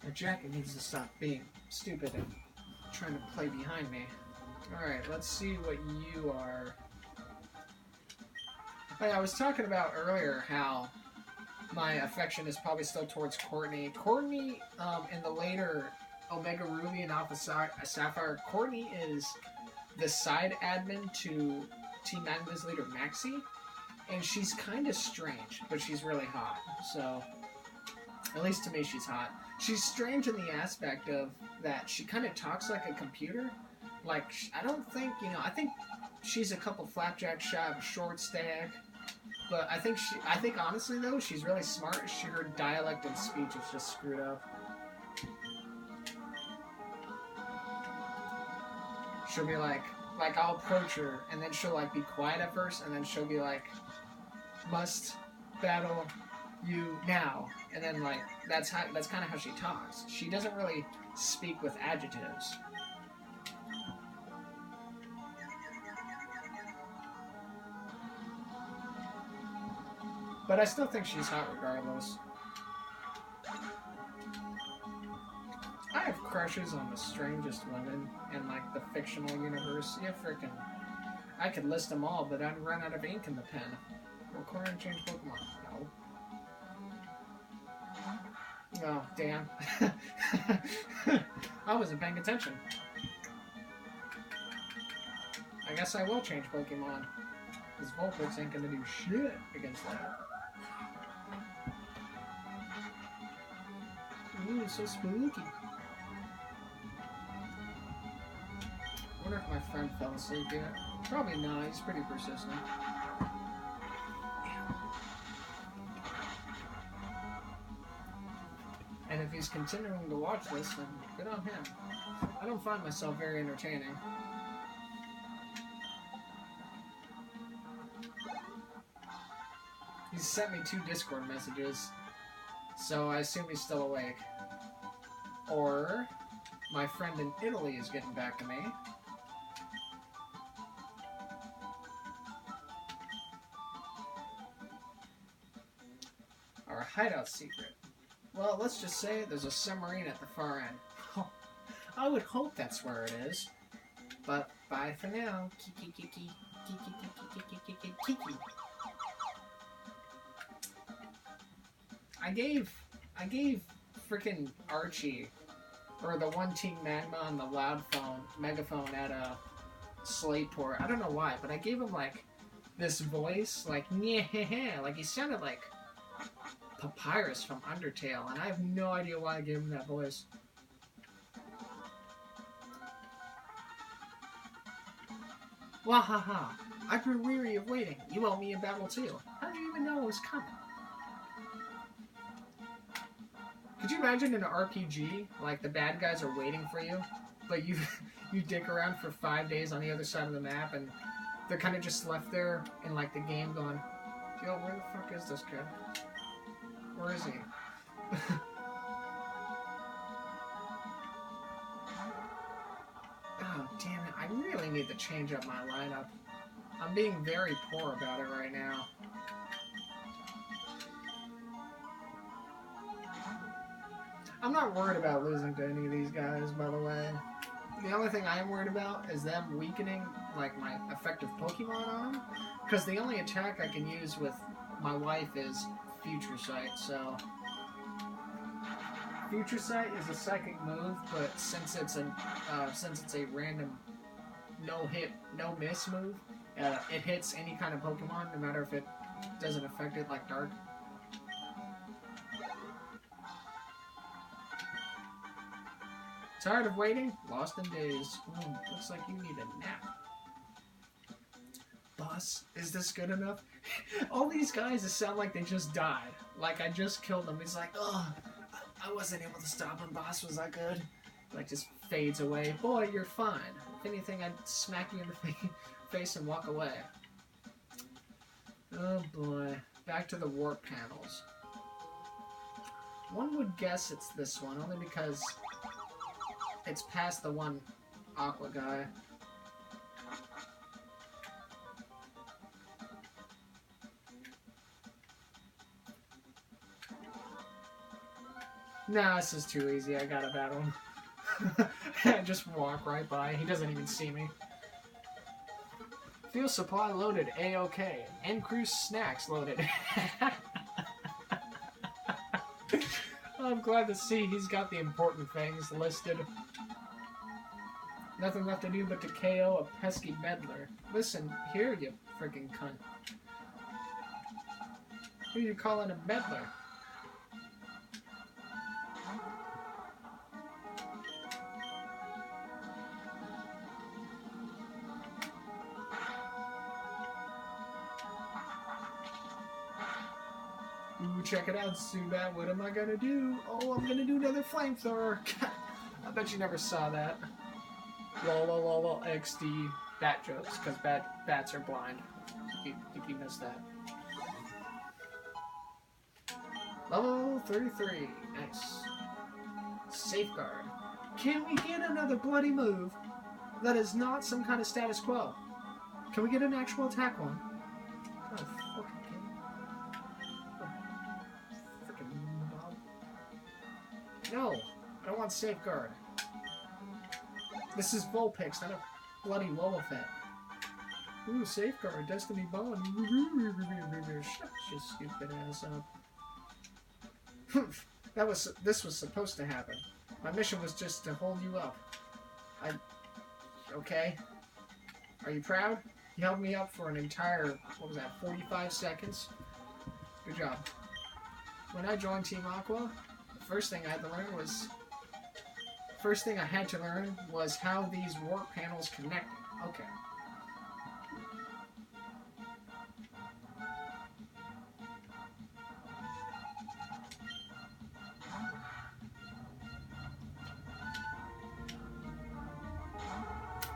Your jacket needs to stop being stupid and trying to play behind me. Alright, let's see what you are. Like I was talking about earlier how my affection is probably still towards Courtney. Courtney, in the later Omega Ruby and Alpha Sapphire, Courtney is the side admin to Team Magma's leader Maxie, and she's kind of strange, but she's really hot. So, at least to me, she's hot. She's strange in the aspect of that she kind of talks like a computer. Like, I don't think, I think she's a couple flapjacks shy of a short stack. But I think honestly though, she's really smart. Her dialect and speech is just screwed up. She'll be like I'll approach her, and then she'll like be quiet at first, and then she'll be like, "Must battle you now," and then like that's kind of how she talks. She doesn't really speak with adjectives. But I still think she's hot regardless. I have crushes on the strangest women in like the fictional universe. Yeah, frickin'. I could list them all, but I'd run out of ink in the pen. Will Corang change Pokemon? No. Oh, damn. I wasn't paying attention. I guess I will change Pokemon. Because Vulpix ain't gonna do shit against that. Ooh, so spooky. I wonder if my friend fell asleep yet. Probably not, he's pretty persistent. And if he's continuing to watch this, then good on him. I don't find myself very entertaining. He's sent me 2 Discord messages, so I assume he's still awake. Or my friend in Italy is getting back to me. Our hideout secret. Well, let's just say there's a submarine at the far end. I would hope that's where it is. But bye for now. Kiki kiki kiki kiki kiki kiki. I gave frickin' Archie, or the one Team Magma on the loud phone, megaphone at a Slateport. I don't know why, but I gave him like this voice, like yeah, like he sounded like Papyrus from Undertale, and I have no idea why I gave him that voice. Wahaha! I grew weary of waiting. You owe me a battle too. How did you even know it was coming? Could you imagine in an RPG, like the bad guys are waiting for you, but you dick around for 5 days on the other side of the map, and they're kind of just left there in like the game going, yo, where the fuck is this kid? Where is he? Oh, damn it. I really need to change up my lineup. I'm being very poor about it right now. I'm not worried about losing to any of these guys, by the way. The only thing I am worried about is them weakening, like, my effective Pokemon on them. Because the only attack I can use with my wife is Future Sight, so... Future Sight is a psychic move, but since it's a random no-hit, no-miss move, it hits any kind of Pokemon, no matter if it doesn't affect it, like Dark. Tired of waiting? Lost in days. Looks like you need a nap. Boss, is this good enough? All these guys that sound like they just died. Like I just killed them. He's like, oh, I wasn't able to stop him, boss. Was that good? Like just fades away. Boy, you're fine. If anything, I'd smack you in the face and walk away. Oh boy. Back to the warp panels. One would guess it's this one, only because it's past the one Aqua guy. Nah, this is too easy. I gotta battle him. Just walk right by. He doesn't even see me. Fuel supply loaded. A-OK. End cruise snacks loaded. I'm glad to see he's got the important things listed. Nothing left to do but to KO a pesky meddler. Listen, here, you freaking cunt. Who you calling a meddler? Ooh, check it out, Zubat. What am I gonna do? Oh, I'm gonna do another flamethrower. I bet you never saw that. Lol, XD bat jokes, because bats are blind. If you missed that. Level 33. Nice. Safeguard. Can we get another bloody move that is not some kind of status quo? Can we get an actual attack one? Oh, fucking game. Oh, freaking mob. No, I don't want Safeguard. This is Vulpix, not a bloody Wobbuffet. Ooh, Safeguard, Destiny Bond. Shut your stupid ass up. This was supposed to happen. My mission was just to hold you up. Okay? Are you proud? You held me up for an entire, what was that, 45 seconds? Good job. When I joined Team Aqua, the first thing I had to learn was how these warp panels connected. Okay.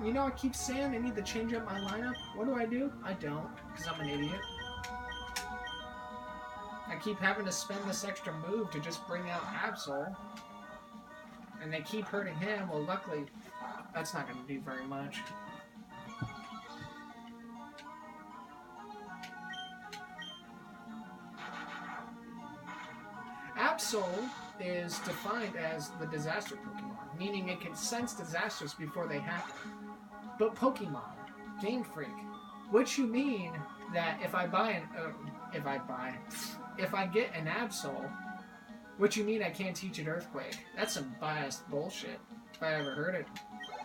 You know, I keep saying I need to change up my lineup. What do? I don't, because I'm an idiot. I keep having to spend this extra move to just bring out Absol. And they keep hurting him. Well, luckily, that's not going to do very much. Absol is defined as the disaster Pokemon, meaning it can sense disasters before they happen. But Pokemon, Game Freak, which you mean that if I get an Absol, what you mean I can't teach it Earthquake? That's some biased bullshit, if I ever heard it.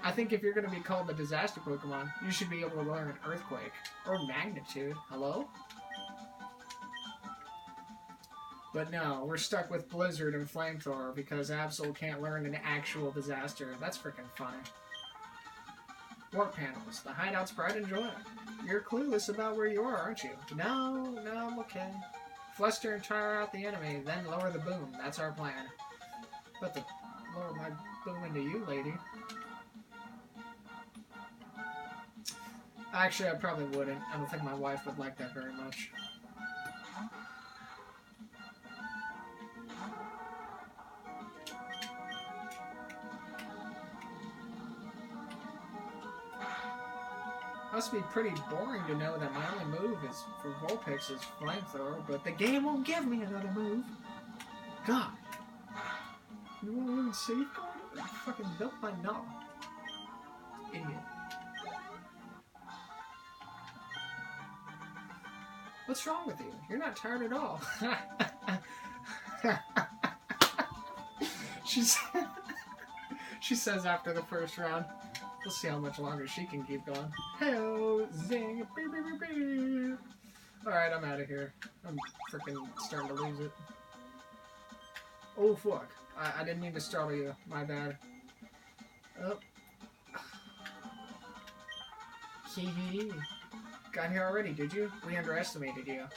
I think if you're going to be called the disaster Pokemon, you should be able to learn Earthquake. Or Magnitude. Hello? But no, we're stuck with Blizzard and Flamethrower because Absol can't learn an actual disaster. That's freaking funny. Warp panels. The hideout's pride and joy. You're clueless about where you are, aren't you? No, I'm okay. Fluster and tire out the enemy, then lower the boom. That's our plan. But to lower my boom into you, lady. Actually, I probably wouldn't. I don't think my wife would like that very much. Must be pretty boring to know that my only move is for Vulpix is Flamethrower, but the game won't give me another move. God. You want to learn Safeguard? I fucking built my knob. Idiot. What's wrong with you? You're not tired at all. She says after the first round. We'll see how much longer she can keep going. Hello, zing, beep, beep, beep, beep. Alright, I'm out of here. I'm freaking starting to lose it. Oh, fuck. I didn't mean to startle you. My bad. Oh. Hee hee. Got here already, did you? We underestimated you.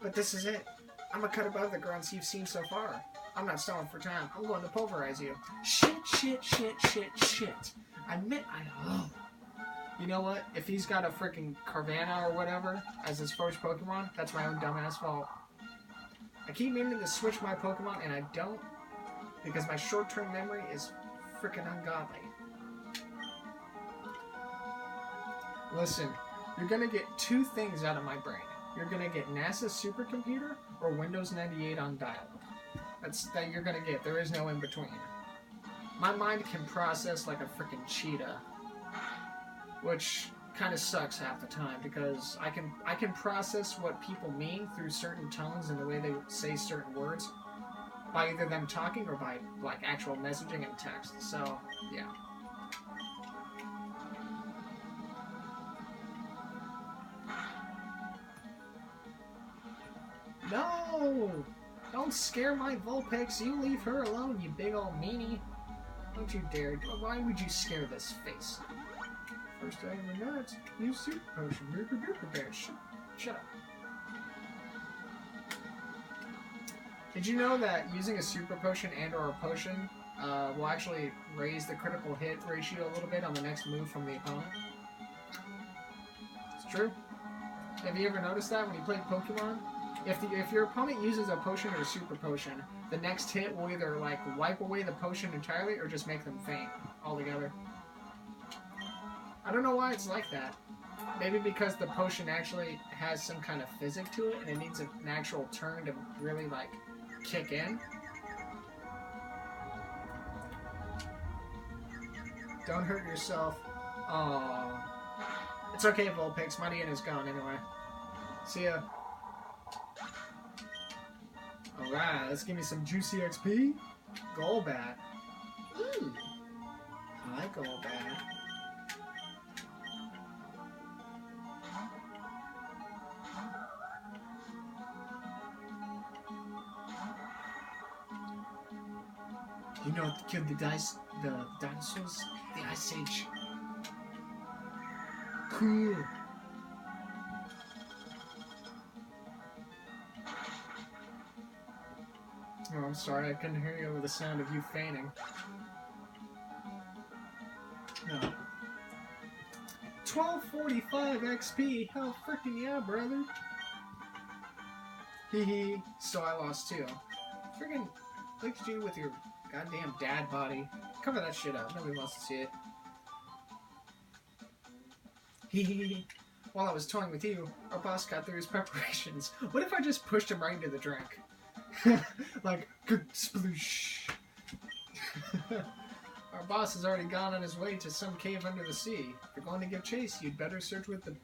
But this is it. I'm a cut above the grunts you've seen so far. I'm not stalling for time. I'm going to pulverize you. Shit. Oh. You know what? If he's got a freaking Carvanha or whatever as his first Pokemon, that's my own dumbass fault. I keep meaning to switch my Pokemon and I don't because my short-term memory is freaking ungodly. Listen, you're gonna get two things out of my brain. You're gonna get NASA's supercomputer or Windows 98 on dial-up. that you're gonna get. There is no in between. My mind can process like a freaking cheetah, which kind of sucks half the time because I can process what people mean through certain tones and the way they say certain words by either them talking or by like actual messaging and text. So yeah. No! Don't scare my Vulpix. You leave her alone, you big old meanie. Don't you dare. Why would you scare this face? First time in the nuts. Use super potion. Shut up. Did you know that using a super potion and or a potion will actually raise the critical hit ratio a little bit on the next move from the opponent? It's true. Have you ever noticed that when you play Pokemon? If your opponent uses a potion or a super potion, the next hit will either like wipe away the potion entirely or just make them faint altogether. I don't know why it's like that. Maybe because the potion actually has some kind of physic to it and it needs an actual turn to really like kick in. Don't hurt yourself. Oh, it's okay, Vulpix. My Ian is gone anyway. See ya. Alright, let's give me some juicy XP. Golbat. Ooh. I like Golbat. You know what killed the dinosaurs? The Ice Age. Cool. Oh, I'm sorry, I couldn't hear you over the sound of you fainting. No. 1245 XP! Hell frickin' yeah, brother! Hee. So I lost too. Friggin' look at you with your goddamn dad body. Cover that shit up. Nobody wants to see it. Hee. While I was toying with you, our boss got through his preparations. What if I just pushed him right into the drink? Like, good sploosh. Our boss has already gone on his way to some cave under the sea. If you're going to give chase, you'd better search with the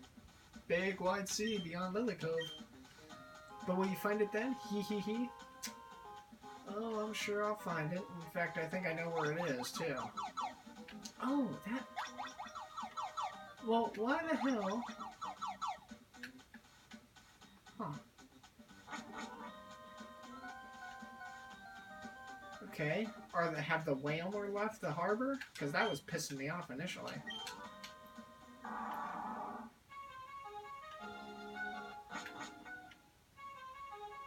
big wide sea beyond Lily Cove. But will you find it then? Hee. Oh, I'm sure I'll find it. In fact, I think I know where it is, too. Oh, that... Well, why the hell... Huh. Okay. Have the Whaler left the harbor? Because that was pissing me off initially.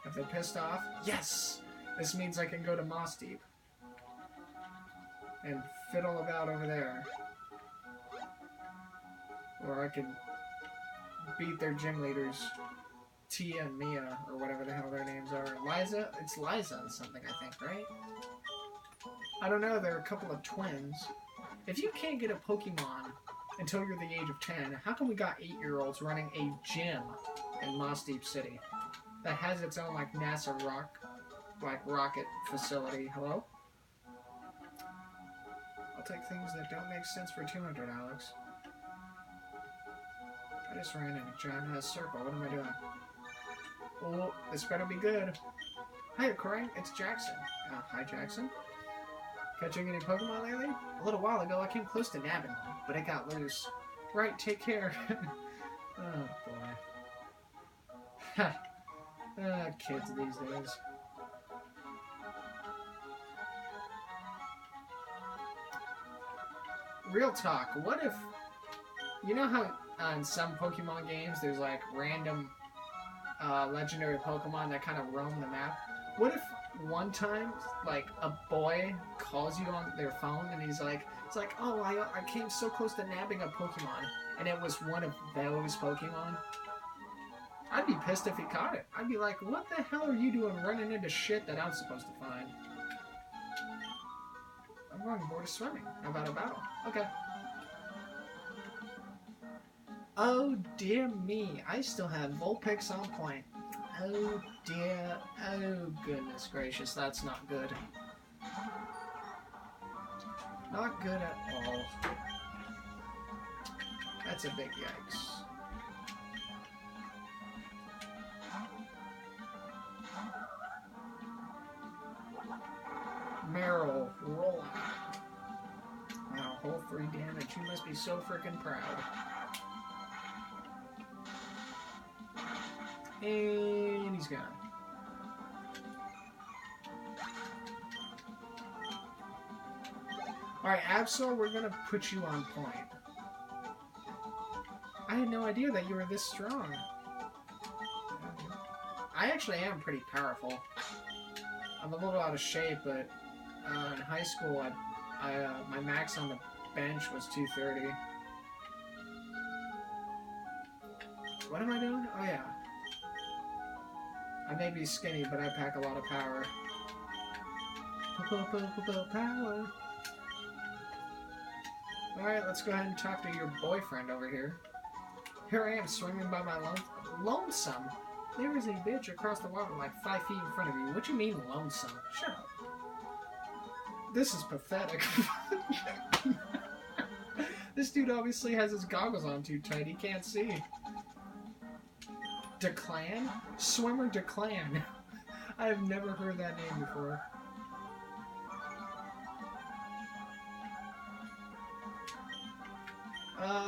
Have they pissed off? Yes! This means I can go to Moss Deep. And fiddle about over there. Or I can beat their gym leaders. Tia and Mia, or whatever the hell their names are. Liza? It's Liza and something, I think, right? I don't know, they're a couple of twins. If you can't get a Pokemon until you're the age of 10, how come we got 8-year-olds running a gym in Moss Deep City that has its own, like, NASA rocket facility? Hello? I'll take things that don't make sense for 200, Alex. I just ran in a giant circle. What am I doing? Oh, this better be good. Hi, Corang. It's Jackson. Hi, Jackson. Catching any Pokemon lately? A little while ago, I came close to nabbing one, but it got loose. Right, take care. Oh, boy. Ha. Kids these days. Real talk, what if... You know how in some Pokemon games there's like random legendary Pokemon that kind of roam the map? What if one time, like, a boy calls you on their phone and he's like, it's like, oh, I came so close to nabbing a Pokemon, and it was one of those Pokemon? I'd be pissed if he caught it. I'd be like, what the hell are you doing running into shit that I'm supposed to find? I'm going bored of swimming. How about a battle? Okay. Oh dear me, I still have Vulpix on point. Oh dear. Oh goodness gracious, that's not good. Not good at all. That's a big yikes. Meryl, roll out. Wow, whole 3 damage. You must be so freaking proud. And he's gone. Alright, Absol, we're gonna put you on point. I had no idea that you were this strong. I actually am pretty powerful. I'm a little out of shape, but in high school, my max on the bench was 230. What am I doing? Oh yeah. I may be skinny, but I pack a lot of power. Power. Alright, let's go ahead and talk to your boyfriend over here. Here I am, swimming by my lonesome. There is a bitch across the water like 5 feet in front of you. What do you mean, lonesome? Shut up. This is pathetic. This dude obviously has his goggles on too tight. He can't see. Declan? Swimmer Declan. I have never heard that name before.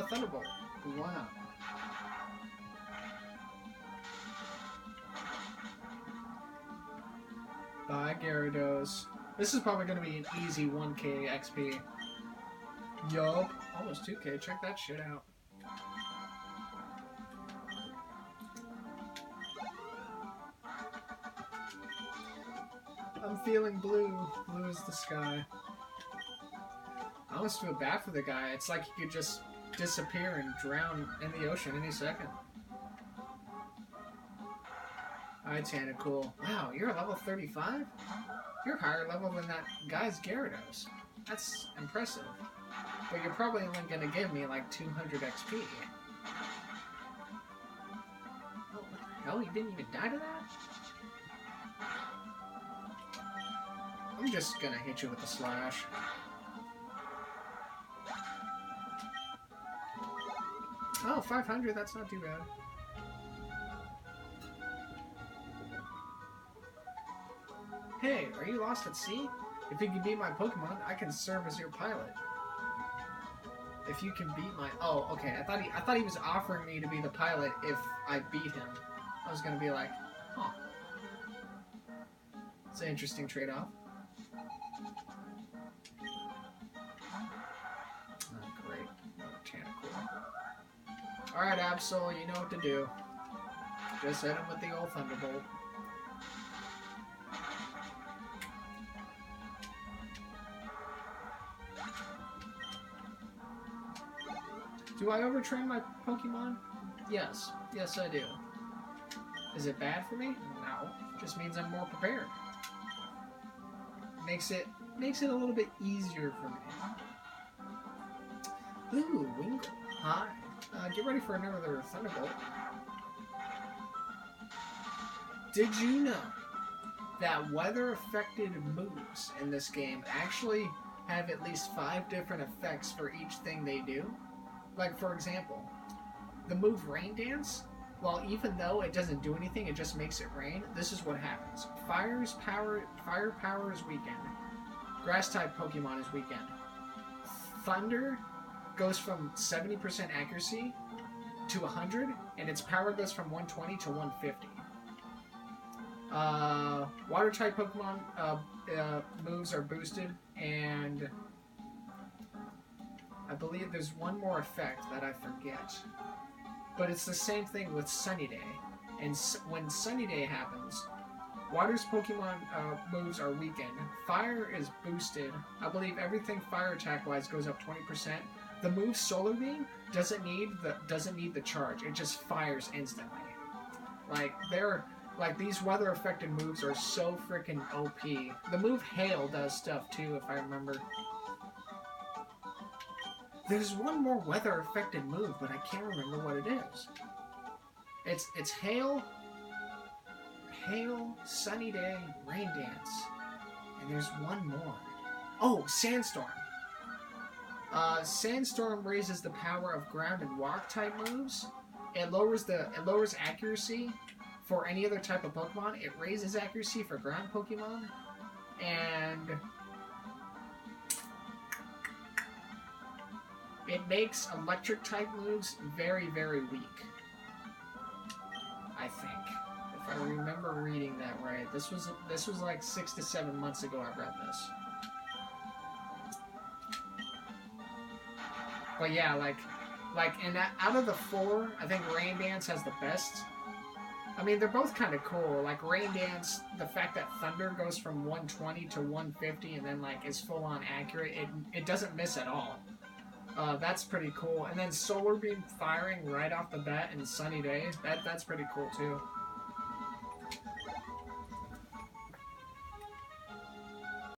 Thunderbolt. Wow. Bye, Gyarados. This is probably going to be an easy 1k XP. Yup. Almost 2k. Check that shit out. I'm feeling blue. Blue is the sky. I almost feel bad for the guy. It's like he could just disappear and drown in the ocean any second. Alright, Tana, cool. Wow, you're a level 35? You're higher level than that guy's Gyarados. That's impressive. But you're probably only going to give me like 200 XP. Oh, what the hell? You didn't even die to that? I'm just going to hit you with a slash. Oh, 500, that's not too bad. Hey, are you lost at sea? If you can beat my Pokemon, I can serve as your pilot. If you can beat my... Oh, okay, I thought he was offering me to be the pilot if I beat him. I was gonna be like, huh. It's an interesting trade-off. Oh, great. Alright, Absol, you know what to do. Just hit him with the old Thunderbolt. Do I overtrain my Pokemon? Yes. Yes, I do. Is it bad for me? No. Just means I'm more prepared. Makes it a little bit easier for me. Ooh, Wingull. Hi. Get ready for another Thunderbolt. Did you know that weather-affected moves in this game actually have at least 5 different effects for each thing they do? Like, for example, the move Rain Dance, well, even though it doesn't do anything, it just makes it rain, this is what happens. Fire power is weakened. Grass-type Pokemon is weakened. Thunder goes from 70% accuracy to 100, and its power goes from 120 to 150. Water-type Pokemon moves are boosted, and I believe there's one more effect that I forget. But it's the same thing with Sunny Day. And when Sunny Day happens, Water's Pokemon moves are weakened. Fire is boosted. I believe everything fire attack-wise goes up 20%. The move Solar Beam doesn't need the charge. It just fires instantly. Like these weather-affected moves are so freaking OP. The move Hail does stuff too, if I remember. There's one more weather-affected move, but I can't remember what it is. It's Hail, Hail, Sunny Day, Rain Dance. And there's one more. Oh, Sandstorm. Sandstorm raises the power of ground and walk type moves. It lowers accuracy for any other type of Pokemon. It raises accuracy for ground Pokemon. And it makes electric type moves very, very weak. I think. If I remember reading that right. This was like 6 to 7 months ago I read this. But yeah, and out of the 4, I think Rain Dance has the best. I mean, they're both kind of cool. Like Rain Dance, the fact that Thunder goes from 120 to 150 and then like is full on accurate, it doesn't miss at all. That's pretty cool. And then Solar Beam firing right off the bat in Sunny Day, that's pretty cool too.